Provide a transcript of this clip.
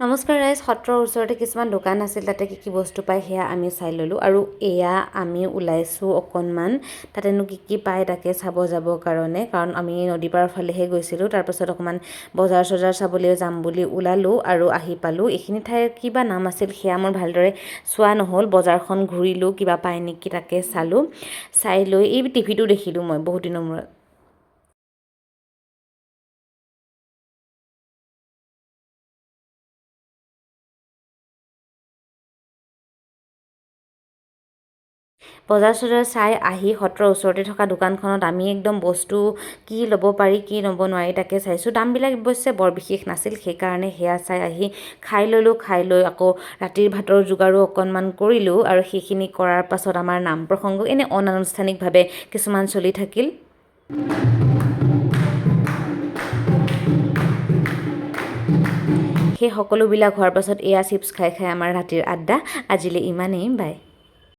নমস্কাৰ ৰাইজ, সত্ৰৰ ওচৰতে কিছুমান দোকান আছিল, তাতে কি বস্তু পায় সেয়া আমি চাই ল'লোঁ। আৰু এয়া আমি ওলাইছোঁ অকণমান, তাতেনো কি পায় তাকে চাব যাবৰ কাৰণে, কাৰণ আমি নদী পাৰৰ ফালেহে গৈছিলোঁ। তাৰপাছত অকণমান বজাৰ চজাৰ চাবলৈ যাম বুলি ওলালোঁ আৰু আহি পালোঁ। এইখিনি ঠাইৰ কিবা নাম আছিল সেয়া মোৰ ভালদৰে চোৱা নহ'ল। বজাৰখন ঘূৰিলোঁ, কিবা পায় নেকি তাকে চালোঁ। চাই লৈ এই টিভিটো দেখিলোঁ মই বহুত দিনৰ মূৰত। বজাৰ চজাৰ চাই আহি সত্ৰৰ ওচৰতে থকা দোকানখনত আমি একদম বস্তু কি ল'ব পাৰি কি ল'ব নোৱাৰি তাকে চাইছোঁ। দামবিলাক অৱশ্যে বৰ বিশেষ নাছিল, সেইকাৰণে সেয়া চাই আহি খাই ল'লোঁ। খাই লৈ আকৌ ৰাতিৰ ভাতৰ যোগাৰো অকণমান কৰিলোঁ, আৰু সেইখিনি কৰাৰ পাছত আমাৰ নাম প্ৰসংগ এনে অনানুষ্ঠানিকভাৱে কিছুমান চলি থাকিল। সেই সকলোবিলাক হোৱাৰ পাছত এয়া চিপছ খাই খাই আমাৰ ৰাতিৰ আড্ডা আজিলৈ ইমানেই। বাই।